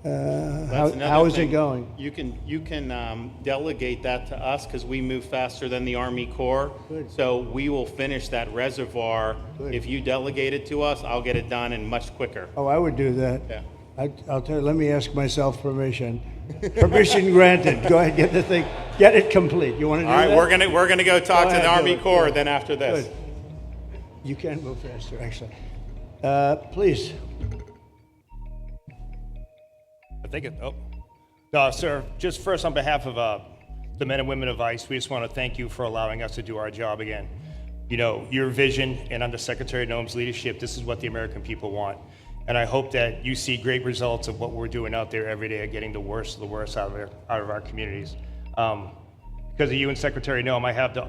[SPEAKER 1] how is it going?
[SPEAKER 3] You can delegate that to us, because we move faster than the Army Corps.
[SPEAKER 1] Good.
[SPEAKER 3] So we will finish that reservoir.
[SPEAKER 1] Good.
[SPEAKER 3] If you delegate it to us, I'll get it done and much quicker.
[SPEAKER 1] Oh, I would do that.
[SPEAKER 3] Yeah.
[SPEAKER 1] I'll tell you, let me ask myself permission. Permission granted. Go ahead, get the thing, get it complete. You want to do that?
[SPEAKER 3] All right, we're gonna go talk
[SPEAKER 1] Go
[SPEAKER 3] to the
[SPEAKER 1] ahead,
[SPEAKER 3] Army
[SPEAKER 1] do it.
[SPEAKER 3] Corps
[SPEAKER 1] Good.
[SPEAKER 3] then after this.
[SPEAKER 1] Good. You can move faster, actually. Please.
[SPEAKER 9] No, sir, just first on behalf of the men and women of ICE, we just want to thank you for allowing us to do our job again. You know, your vision and under Secretary Noem's leadership, this is what the American people want. And I hope that you see great results of what we're doing out there every day of getting the worst of the worst out of our communities. Because of you and Secretary Noem, I have the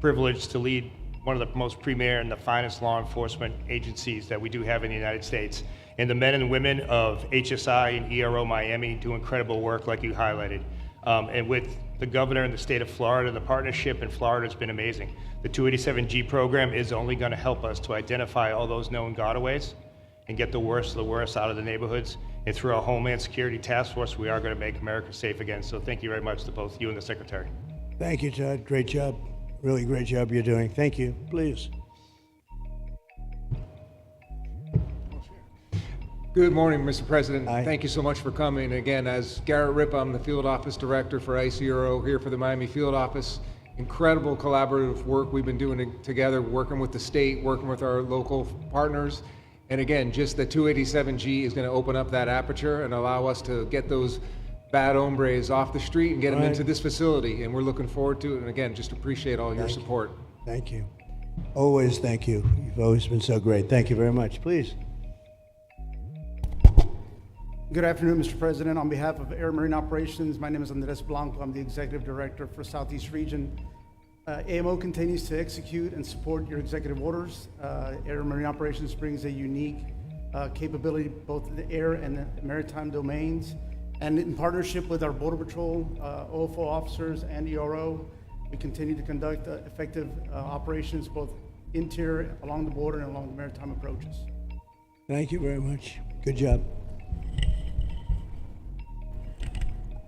[SPEAKER 9] privilege to lead one of the most premier and the finest law enforcement agencies that we do have in the United States. And the men and women of HSI and ERO Miami do incredible work like you highlighted. And with the governor in the state of Florida, the partnership in Florida has been amazing. The 287G program is only going to help us to identify all those known gotaways and get the worst of the worst out of the neighborhoods. And through our Homeland Security Task Force, we are going to make America safe again. So thank you very much to both you and the Secretary.
[SPEAKER 1] Thank you, Todd. Great job. Really great job you're doing. Thank you. Please.
[SPEAKER 10] Good morning, Mr. President.
[SPEAKER 1] Hi.
[SPEAKER 10] Thank you so much for coming. Again, as Garrett Ripp, I'm the Field Office Director for ICRO here for the Miami Field Office. Incredible collaborative work we've been doing together, working with the state, working with our local partners. And again, just the 287G is going to open up that aperture and allow us to get those bad hombres off the street and get them into this facility. And we're looking forward to it. And again, just appreciate all your support.
[SPEAKER 1] Thank you. Always thank you. You've always been so great. Thank you very much. Please.
[SPEAKER 11] Good afternoon, Mr. President. On behalf of Air Marine Operations, my name is Andres Blanco. I'm the Executive Director for Southeast Region. AMO continues to execute and support your executive orders. Air Marine Operations brings a unique capability both in the air and the maritime domains. And in partnership with our Border Patrol, OFO officers, and ERO, we continue to conduct effective operations both interior, along the border, and along the maritime approaches.
[SPEAKER 1] Thank you very much. Good job.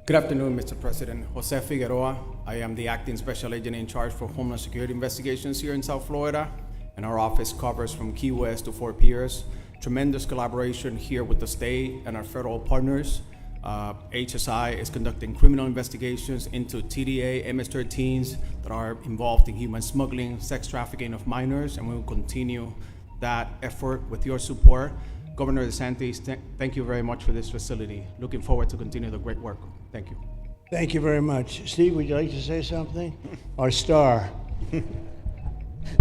[SPEAKER 12] Good afternoon, Mr. President. Jose Figueroa. I am the Acting Special Agent in charge for Homeland Security Investigations here in South Florida, and our office covers from Key West to Fort Pierce. Tremendous collaboration here with the state and our federal partners. HSI is conducting criminal investigations into TDA, MS-13s that are involved in human smuggling, sex trafficking of minors, and we will continue that effort with your support. Governor DeSantis, thank you very much for this facility. Looking forward to continue the great work. Thank you.
[SPEAKER 1] Thank you very much. Steve, would you like to say something? Our star.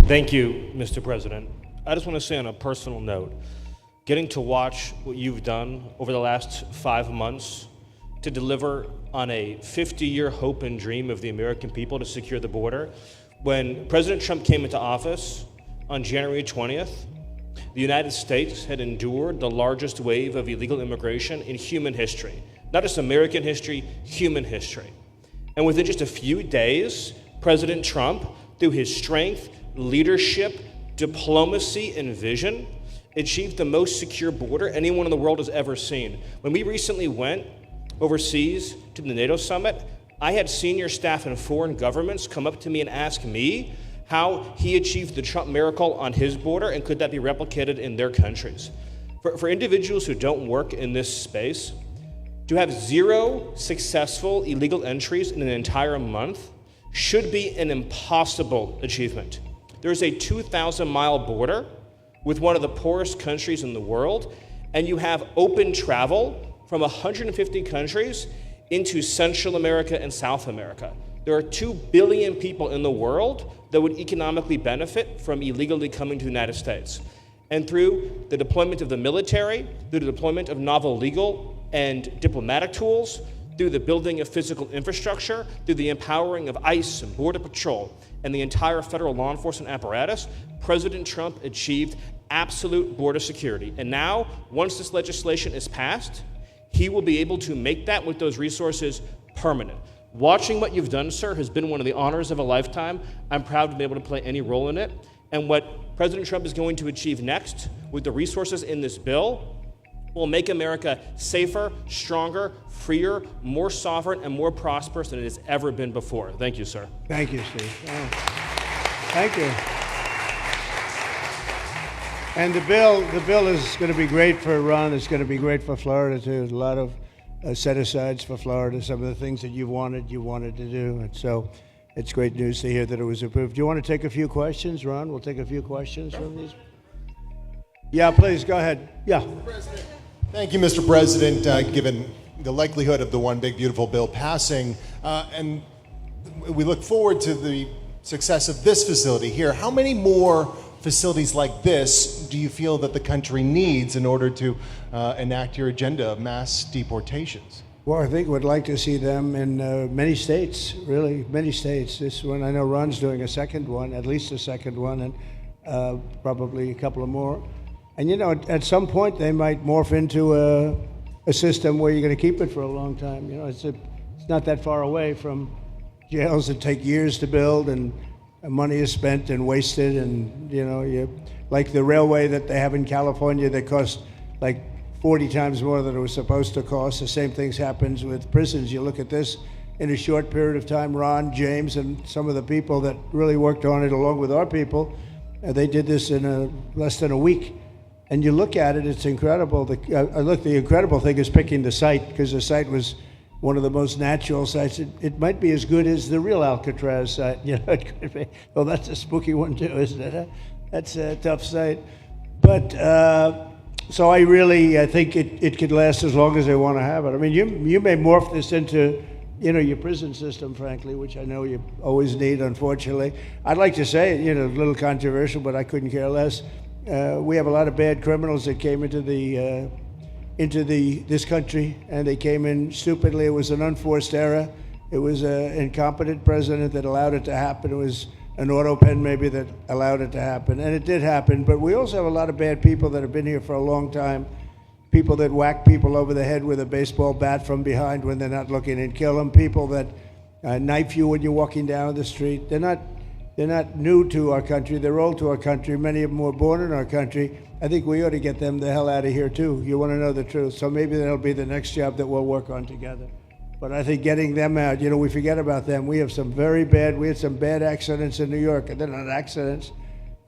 [SPEAKER 13] Thank you, Mr. President. I just want to say on a personal note, getting to watch what you've done over the last 5 months to deliver on a 50-year hope and dream of the American people to secure the border. When President Trump came into office on January 20th, the United States had endured the largest wave of illegal immigration in human history. Not just American history, human history. And within just a few days, President Trump, through his strength, leadership, diplomacy, and vision, achieved the most secure border anyone in the world has ever seen. When we recently went overseas to the NATO summit, I had senior staff in foreign governments come up to me and ask me how he achieved the Trump miracle on his border and could that be replicated in their countries. For individuals who don't work in this space, to have 0 successful illegal entries in an entire month should be an impossible achievement. There's a 2,000-mile border with one of the poorest countries in the world, and you have open travel from 150 countries into Central America and South America. There are 2 billion people in the world that would economically benefit from illegally coming to the United States. And through the deployment of the military, through the deployment of novel legal and diplomatic tools, through the building of physical infrastructure, through the empowering of ICE and Border Patrol, and the entire federal law enforcement apparatus, President Trump achieved absolute border security. And now, once this legislation is passed, he will be able to make that with those resources permanent. Watching what you've done, sir, has been one of the honors of a lifetime. I'm proud to be able to play any role in it. And what President Trump is going to achieve next with the resources in this bill will make America safer, stronger, freer, more sovereign, and more prosperous than it has ever been before. Thank you, sir.
[SPEAKER 1] Thank you, Steve. Oh. Thank you. And the bill is going to be great for Ron. It's going to be great for Florida, too. A lot of set-asides for Florida, some of the things that you wanted to do. And so it's great news to hear that it was approved. Do you want to take a few questions, Ron? We'll take a few questions from these. Yeah, please, go ahead. Yeah.
[SPEAKER 14] Thank you, Mr. President. Given the likelihood of the One Big Beautiful Bill passing, and we look forward to the success of this facility here, how many more facilities like this do you feel that the country needs in order to enact your agenda of mass deportations?
[SPEAKER 1] Well, I think we'd like to see them in many states, really, many states. This one, I know Ron's doing a second one, at least a second one, and probably a couple of more. And, you know, at some point, they might morph into a system where you're going to keep it for a long time. You know, it's not that far away from jails that take years to build, and money is spent and wasted. And, you know, like the railway that they have in California that costs like 40 times more than it was supposed to cost. The same things happens with prisons. You look at this in a short period of time, Ron, James, and some of the people that really worked on it along with our people, they did this in less than a week. And you look at it, it's incredible. The incredible thing is picking the site, because the site was one of the most natural sites. It might be as good as the real Alcatraz site. You know, it could be. Well, that's a spooky one too, isn't it? Huh? That's a tough site. But so I think it could last as long as they want to have it. I mean, you may morph this into, you know, your prison system, frankly, which I know you always need, unfortunately. I'd like to say, you know, a little controversial, but I couldn't care less. We have a lot of bad criminals that came into this country, and they came in stupidly. It was an unforced error. It was an incompetent president that allowed it to happen. It was an auto pen maybe that allowed it to happen, and it did happen. But we also have a lot of bad people that have been here for a long time, people that whack people over the head with a baseball bat from behind when they're not looking and kill them, people that knife you when you're walking down the street. They're not new to our country. They're old to our country. Many of them were born in our country. I think we ought to get them the hell out of here, too. You want to know the truth. So maybe that'll be the next job that we'll work on together. But I think getting them out, you know, we forget about them. We had some bad accidents in New York, and they're not accidents.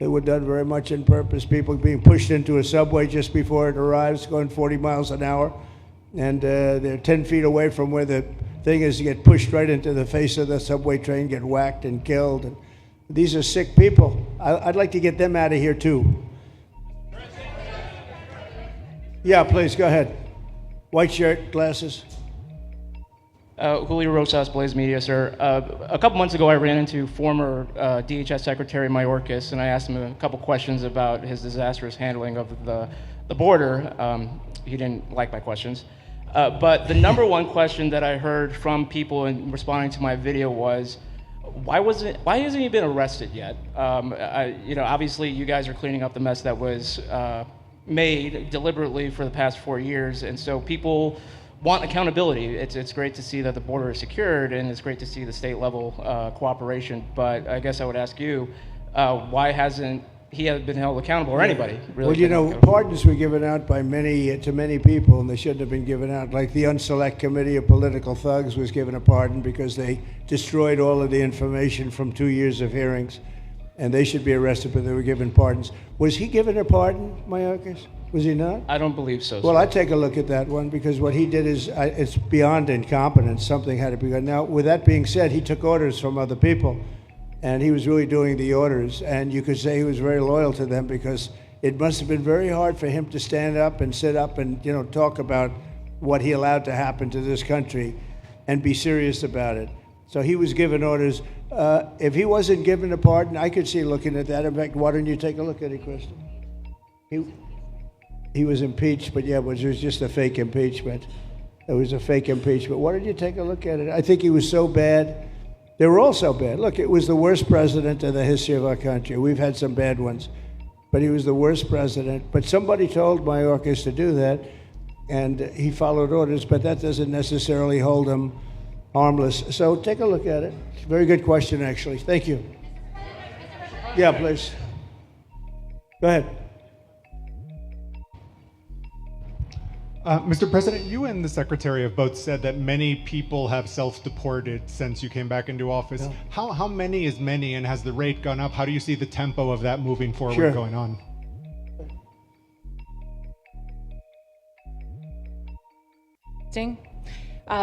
[SPEAKER 1] They were done very much on purpose. People being pushed into a subway just before it arrives, going 40 miles an hour. and they're 10 feet away from where the thing is. You get pushed right into the face of the subway train, get whacked and killed. And these are sick people. I'd like to get them out of here too. Yeah, please, go ahead. White shirt, glasses.
[SPEAKER 15] Julio Rosas, Blaze Media, sir. A couple months ago, I ran into former DHS Secretary Mayorkas, and I asked him a couple questions about his disastrous handling of the border. He didn't like my questions. But the number one question that I heard from people in responding to my video was, why hasn't he been arrested yet? Obviously, you guys are cleaning up the mess that was made deliberately for the past 4 years, and so people want accountability. It's great to see that the border is secured, and it's great to see the state level cooperation. But I guess I would ask you, why hasn't he been held accountable, or anybody really?
[SPEAKER 1] Well, pardons were given out by to many people, and they shouldn't have been given out. Like the Unselect Committee of Political Thugs was given a pardon because they destroyed all of the information from 2 years of hearings, and they should be arrested, but they were given pardons. Was he given a pardon, Mayorkas? Was he not?
[SPEAKER 15] I don't believe so.
[SPEAKER 1] Well,
[SPEAKER 15] sir.
[SPEAKER 1] I'd take a look at that one, because what he did is it's beyond incompetence. Something had to be done. Now, with that being said, he took orders from other people, and he was really doing the orders. And you could say he was very loyal to them, because it must have been very hard for him to stand up and sit up and talk about what he allowed to happen to this country and be serious about it. So he was given orders. If he wasn't given a pardon, I could see looking at that. In fact, why don't you take a look at it, Kristen? He was impeached, but it was just a fake impeachment. It was a fake impeachment. Why don't you take a look at it? I think he was so bad. They were all so bad. Look, it was the worst president in the history of our country. We've had some bad ones, but he was the worst president. But somebody told Mayorkas to do that, and he followed orders, but that doesn't necessarily hold him harmless. So take a look at it. Very good question, actually. Thank you. Yeah, please. Go ahead.
[SPEAKER 16] Mr. President, you and the Secretary have both said that many people have self-deported since you came back into office.
[SPEAKER 1] Yeah.
[SPEAKER 16] How many is many, and has the rate gone up? How do you see the tempo of that moving forward going on?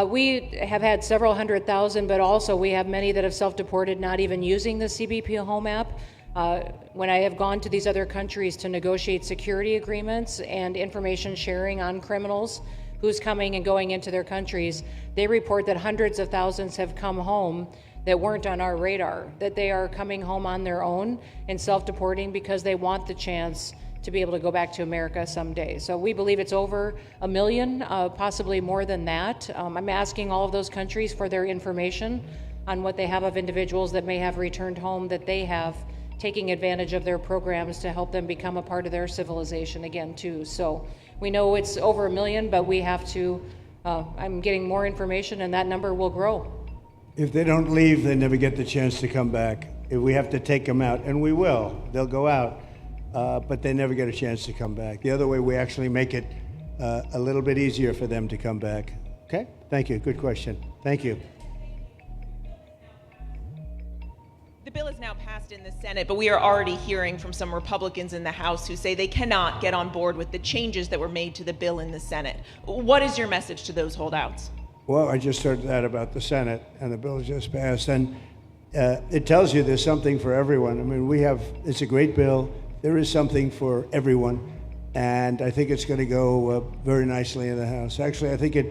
[SPEAKER 2] We have had several 100,000, but also we have many that have self-deported, not even using the CBP Home app. When I have gone to these other countries to negotiate security agreements and information sharing on criminals who's coming and going into their countries, they report that hundreds of thousands have come home that weren't on our radar, that they are coming home on their own and self-deporting because they want the chance to be able to go back to America someday. So we believe it's over 1 million, possibly more than that. I'm asking all of those countries for their information on what they have of individuals that may have returned home, that they have taking advantage of their programs to help them become a part of their civilization again too. So we know it's over 1 million, but we have to, I'm getting more information, and that number will grow.
[SPEAKER 1] If they don't leave, they never get the chance to come back. If we have to take them out, and we will, they'll go out, but they never get a chance to come back. The other way, we actually make it a little bit easier for them to come back. Okay? Thank you. Good question. Thank you.
[SPEAKER 17] The bill is now passed in the Senate, but we are already hearing from some Republicans in the House who say they cannot get on board with the changes that were made to the bill in the Senate. What is your message to those holdouts?
[SPEAKER 1] Well, I just heard that about the Senate, and the bill just passed, and it tells you there's something for everyone. I mean, it's a great bill. There is something for everyone, and I think it's going to go very nicely in the House. Actually, I think it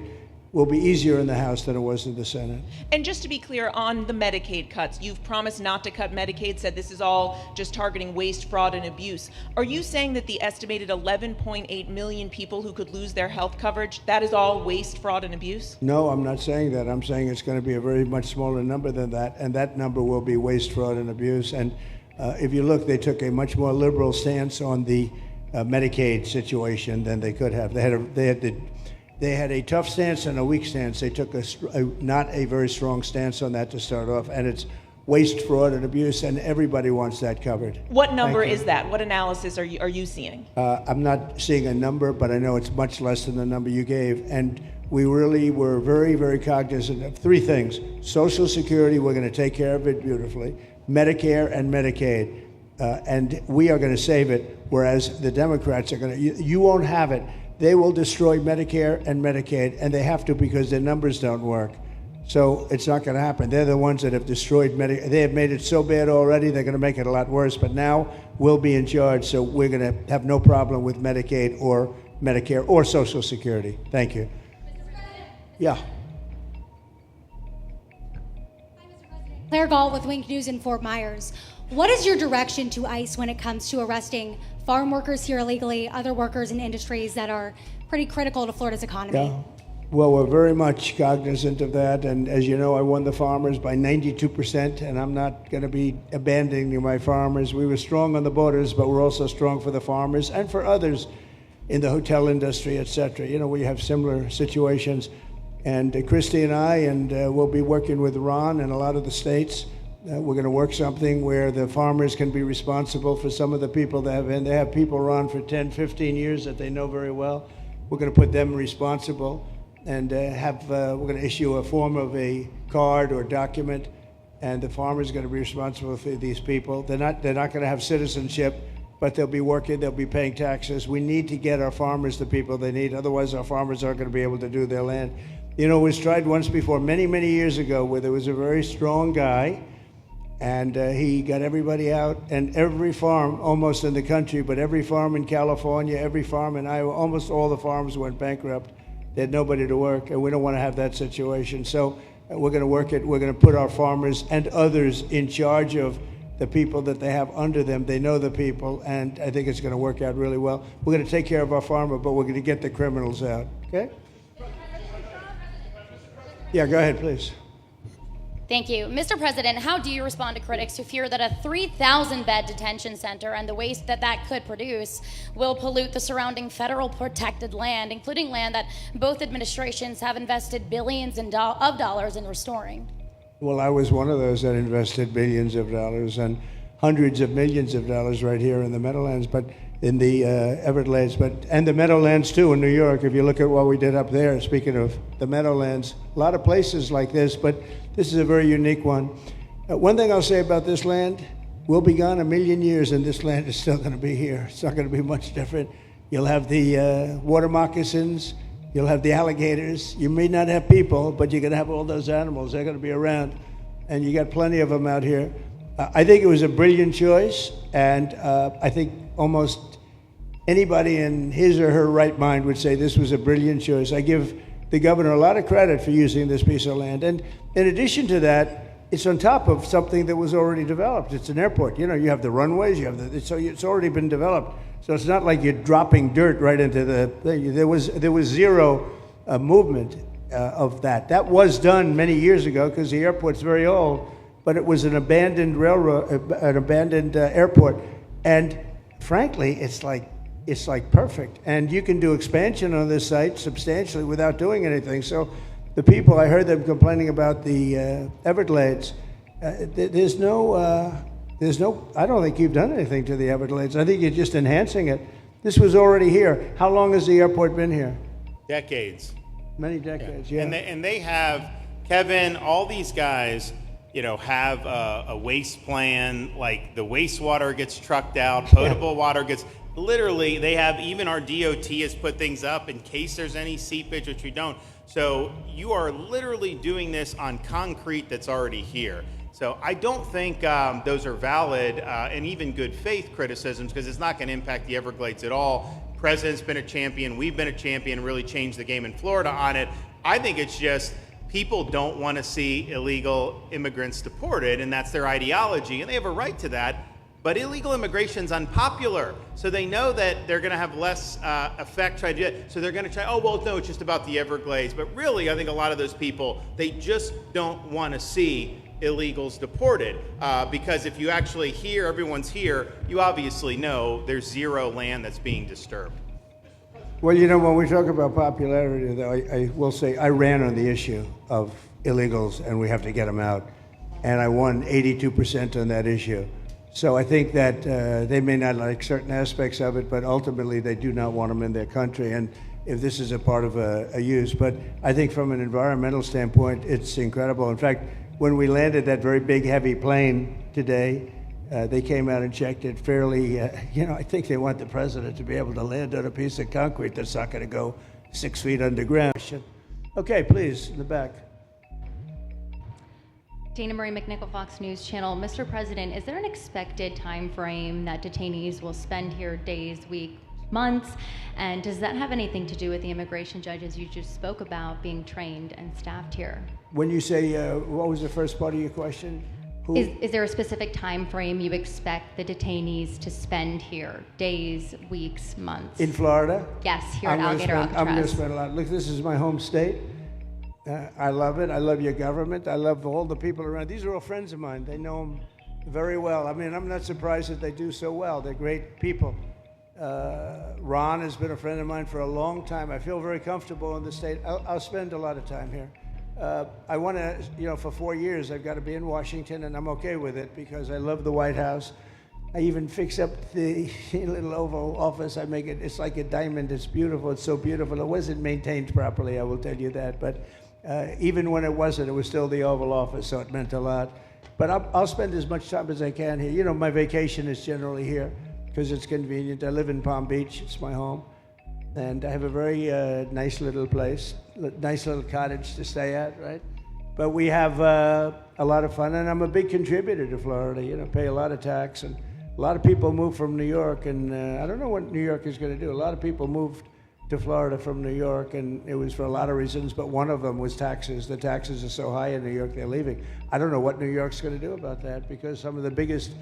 [SPEAKER 1] will be easier in the House than it was in the Senate.
[SPEAKER 17] And just to be clear, on the Medicaid cuts, you've promised not to cut Medicaid, said this is all just targeting waste, fraud, and abuse. Are you saying that the estimated 11.8 million people who could lose their health coverage, that is all waste, fraud, and abuse?
[SPEAKER 1] No, I'm not saying that. I'm saying it's going to be a very much smaller number than that, and that number will be waste, fraud, and abuse. And if you look, they took a much more liberal stance on the Medicaid situation than they could have. They had a tough stance and a weak stance. They took not a very strong stance on that to start off, and it's waste, fraud, and abuse, and everybody wants that covered.
[SPEAKER 17] What number is that? What analysis are you seeing?
[SPEAKER 1] I'm not seeing a number, but I know it's much less than the number you gave, and we really were very, very cognizant of three things. Social Security, we're going to take care of it beautifully. Medicare and Medicaid, and we are going to save it, whereas the Democrats are going to, you won't have it. they will destroy Medicare and Medicaid, and they have to because their numbers don't work. So it's not going to happen. They're the ones that have destroyed Medicare. They have made it so bad already, they're going to make it a lot worse. But now we'll be in charge, so we're going to have no problem with Medicaid or Medicare or Social Security. Thank you. Yeah.
[SPEAKER 18] Claire Gall with Wink News in Fort Myers. What is your direction to ICE when it comes to arresting farm workers here illegally, other workers in industries that are pretty critical to Florida's economy?
[SPEAKER 1] Yeah. Well, we're very much cognizant of that, and as you know, I won the farmers by 92%, and I'm not going to be abandoning my farmers. We were strong on the borders, but we're also strong for the farmers and for others in the hotel industry, et cetera. You know, we have similar situations, and Christy and I, and we'll be working with Ron and a lot of the states. We're going to work something where the farmers can be responsible for some of the people that have, and they have people run for 10, 15 years that they know very well. We're going to put them responsible. And we're going to issue a form of a card or document, and the farmer's going to be responsible for these people. They're not going to have citizenship, but they'll be working, they'll be paying taxes. We need to get our farmers the people they need, otherwise our farmers aren't going to be able to do their land. You know, it was tried once before, many, many years ago, where there was a very strong guy, and he got everybody out, and every farm, almost in the country, but every farm in California, every farm in Iowa, almost all the farms went bankrupt. They had nobody to work, and we don't want to have that situation. So we're going to work it. We're going to put our farmers and others in charge of the people that they have under them. They know the people, and I think it's going to work out really well. We're going to take care of our farmer, but we're going to get the criminals out. Okay? Yeah, go ahead, please.
[SPEAKER 19] Thank you. Mr. President, how do you respond to critics who fear that a 3,000-bed detention center and the waste that could produce will pollute the surrounding federal protected land, including land that both administrations have invested billions of dollars in restoring?
[SPEAKER 1] Well, I was one of those that invested billions of dollars and hundreds of millions of dollars right here in the Meadowlands, but in the Everglades, and the Meadowlands too in New York. If you look at what we did up there, speaking of the Meadowlands, a lot of places like this, but this is a very unique one. One thing I'll say about this land, we'll be gone 1,000,000 years and this land is still going to be here. It's not going to be much different. You'll have the water moccasins, you'll have the alligators. You may not have people, but you're going to have all those animals. They're going to be around, and you got plenty of them out here. I think it was a brilliant choice, and I think almost anybody in his or her right mind would say this was a brilliant choice. I give the governor a lot of credit for using this piece of land. And in addition to that, it's on top of something that was already developed. It's an airport. You know, you have the runways, you have it's already been developed. So it's not like you're dropping dirt right into the thing. There was zero movement of that. That was done many years ago because the airport's very old, but it was an abandoned railroad, an abandoned airport. And frankly, it's like perfect. And you can do expansion on this site substantially without doing anything. So the people, I heard them complaining about the Everglades. There's no, I don't think you've done anything to the Everglades. I think you're just enhancing it. This was already here. How long has the airport been here?
[SPEAKER 3] Decades.
[SPEAKER 1] Many decades, yeah.
[SPEAKER 3] And they have, Kevin, all these guys, you know, have a waste plan, like the wastewater gets trucked out, potable water gets, literally, they have, even our DOT has put things up in case there's any seepage, which we don't. So you are literally doing this on concrete that's already here. So I don't think those are valid and even good faith criticisms, because it's not going to impact the Everglades at all. President's been a champion, we've been a champion, really changed the game in Florida on it. I think it's just people don't want to see illegal immigrants deported, and that's their ideology, and they have a right to that. But illegal immigration's unpopular, so they know that they're going to have less effect trying to do it. So they're going to try, oh, well, no, it's just about the Everglades. But really, I think a lot of those people, they just don't want to see illegals deported. Because if you actually hear everyone's here, you obviously know there's zero land that's being disturbed.
[SPEAKER 1] Well, you know, when we talk about popularity, though, I will say I ran on the issue of illegals, and we have to get them out. And I won 82% on that issue. So I think that they may not like certain aspects of it, but ultimately they do not want them in their country. And if this is a part of a use, but I think from an environmental standpoint, it's incredible. In fact, when we landed that very big, heavy plane today, They came out and checked it fairly. I think they want the president to be able to land on a piece of concrete that's not going to go 6 feet underground. Okay, please, in the back.
[SPEAKER 20] Dana Marie McNichol, Fox News Channel. Mr. President, is there an expected time frame that detainees will spend here, days, weeks, months? And does that have anything to do with the immigration judges you just spoke about being trained and staffed here?
[SPEAKER 1] When you say, what was the first part of your question?
[SPEAKER 20] Is there a specific time frame you expect the detainees to spend here? Days, weeks, months?
[SPEAKER 1] In Florida?
[SPEAKER 20] Yes, here at Alligator Alcatraz.
[SPEAKER 1] I'm going to spend a lot. Look, this is my home state. I love it. I love your government. I love all the people around. These are all friends of mine. They know them very well. I mean, I'm not surprised that they do so well. They're great people. Ron has been a friend of mine for a long time. I feel very comfortable in the state. I'll spend a lot of time here. I want to, for 4 years, I've got to be in Washington, and I'm okay with it because I love the White House. I even fix up the little Oval Office. I make it, it's like a diamond. It's beautiful. It's so beautiful. It wasn't maintained properly, I will tell you that. But even when it wasn't, it was still the Oval Office, so it meant a lot. But I'll spend as much time as I can here. My vacation is generally here because it's convenient. I live in Palm Beach. It's my home. And I have a very nice little place, nice little cottage to stay at, right? But we have a lot of fun, and I'm a big contributor to Florida, pay a lot of tax. And a lot of people move from New York, and I don't know what New York is going to do. A lot of people moved to Florida from New York, and it was for a lot of reasons, but one of them was taxes. The taxes are so high in New York, they're leaving. I don't know what New York's going to do about that, because some of the biggest,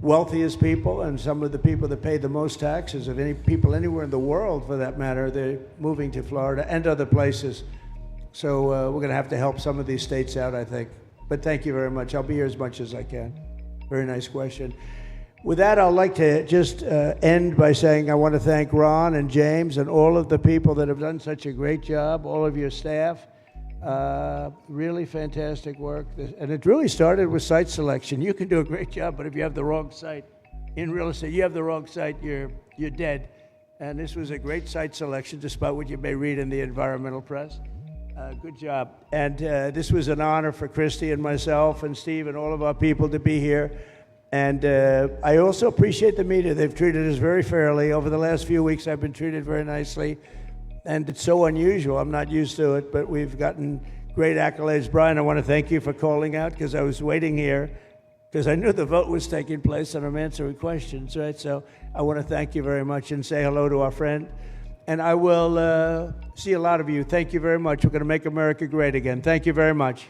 [SPEAKER 1] wealthiest people and some of the people that pay the most taxes of any people anywhere in the world, for that matter, they're moving to Florida and other places. So we're going to have to help some of these states out, I think. But thank you very much. I'll be here as much as I can. Very nice question. With that, I'd like to just end by saying I want to thank Ron and James and all of the people that have done such a great job, all of your staff. Really fantastic work. And it really started with site selection. You can do a great job, but if you have the wrong site in real estate, you have the wrong site, you're dead. And this was a great site selection, despite what you may read in the environmental press. Good job. And this was an honor for Christy and myself and Steve and all of our people to be here. And I also appreciate the media. They've treated us very fairly. Over the last few weeks, I've been treated very nicely. And it's so unusual. I'm not used to it, but we've gotten great accolades. Brian, I want to thank you for calling out, because I was waiting here because I knew the vote was taking place and I'm answering questions, right? So I want to thank you very much and say hello to our friend. And I will see a lot of you. Thank you very much. We're going to make America great again. Thank you very much.